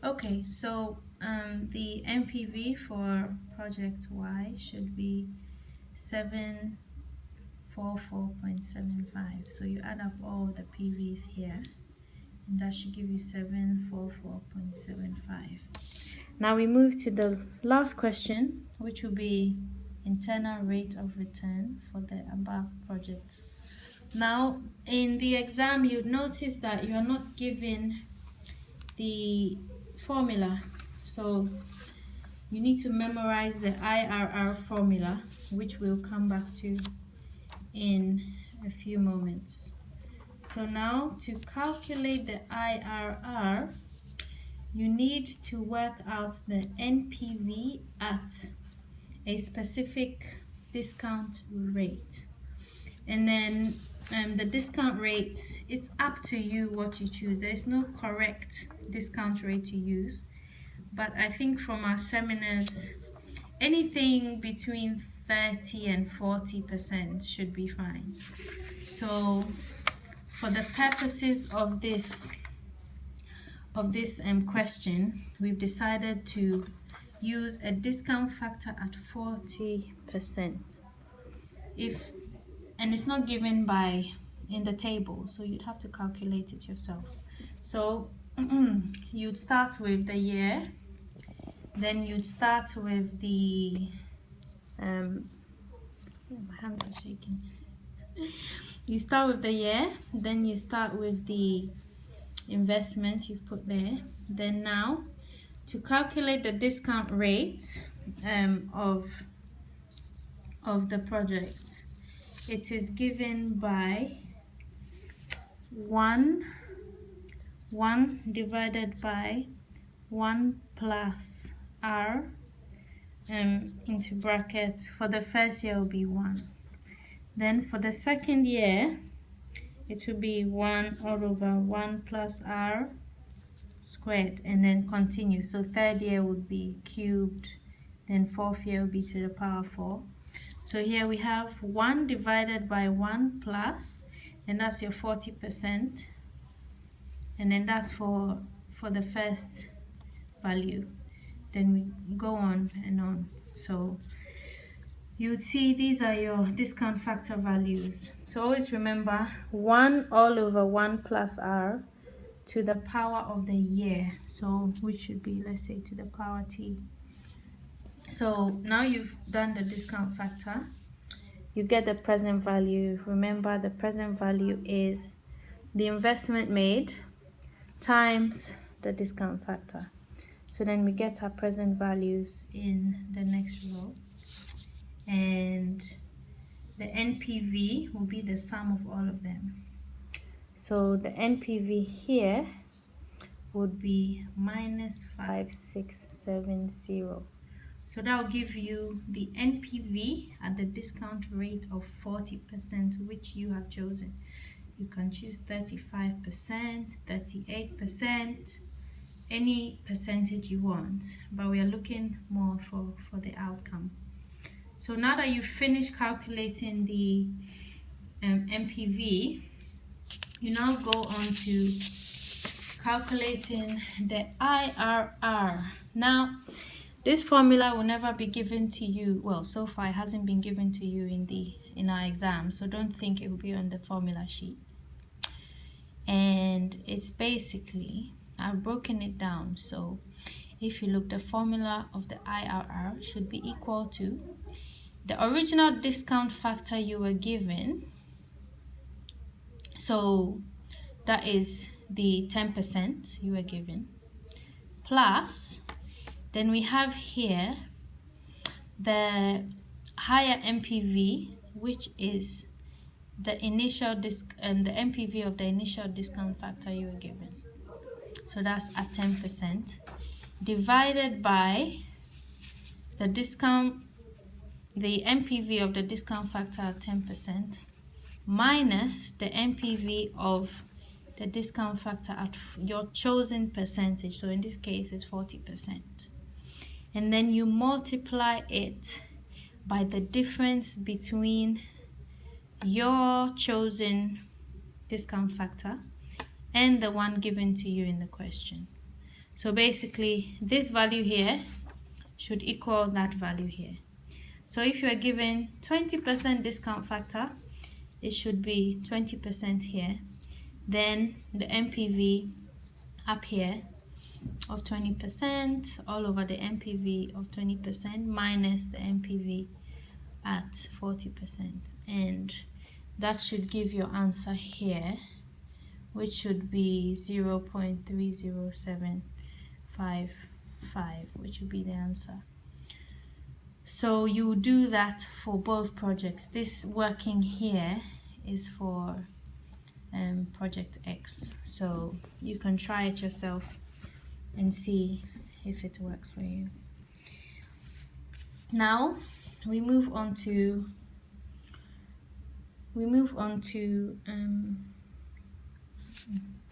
Okay, so the NPV for project Y should be 744.75. So you add up all the PVs here, and that should give you 744.75. Now we move to the last question, which will be internal rate of return for the above projects. Now, in the exam, you'd notice that you are not given the formula. So you need to memorize the IRR formula, which we'll come back to in a few moments. So now to calculate the IRR, you need to work out the NPV at a specific discount rate. And then the discount rate, it's up to you what you choose. There's no correct discount rate to use. But I think from our seminars, anything between 30 and 40% should be fine. So for the purposes of this question, we've decided to use a discount factor at 40%. And it's not given in the table, so you'd have to calculate it yourself. So you'd start with the year, then you'd start with the my hands are shaking. You start with the year, then you start with the investments you've put there. Then now, to calculate the discount rate of the project, it is given by 1 divided by 1 plus R into brackets. For the first year, it will be 1. Then for the second year, it will be 1 all over 1 plus R squared, and then continue. So third year would be cubed, then fourth year will be to the power 4. So here we have 1 divided by 1 plus, and that's your 40%. And then that's for the first value. Then we go on and on. So you would see these are your discount factor values. So always remember 1 all over 1 plus R to the power of the year. So which should be, let's say, to the power T. So now you've done the discount factor. You get the present value. Remember, the present value is the investment made times the discount factor. So then we get our present values in the next row. And the NPV will be the sum of all of them. So the NPV here would be minus 5670. So that will give you the NPV at the discount rate of 40%, which you have chosen. You can choose 35%, 38%, any percentage you want, but we are looking more for the outcome. So now that you've finished calculating the NPV, you now go on to calculating the IRR. Now, this formula will never be given to you. Well, so far it hasn't been given to you in our exam, so don't think it will be on the formula sheet. And it's basically, I've broken it down. So if you look, the formula of the IRR should be equal to the original discount factor you were given. So that is the 10% you were given, plus then we have here the higher NPV, which is the initial the NPV of the initial discount factor you were given. So that's at 10%, divided by the NPV of the discount factor at 10%, minus the NPV of the discount factor at your chosen percentage. So in this case, it's 40%. And then you multiply it by the difference between your chosen discount factor and the one given to you in the question. So basically this value here should equal that value here. So if you are given 20% discount factor, it should be 20% here. Then the NPV up here of 20% all over the NPV of 20% minus the NPV at 40%, and that should give your answer here, which should be 0.30755, which would be the answer. So you do that for both projects. This working here is for project X, so you can try it yourself and see if it works for you. Now we move on to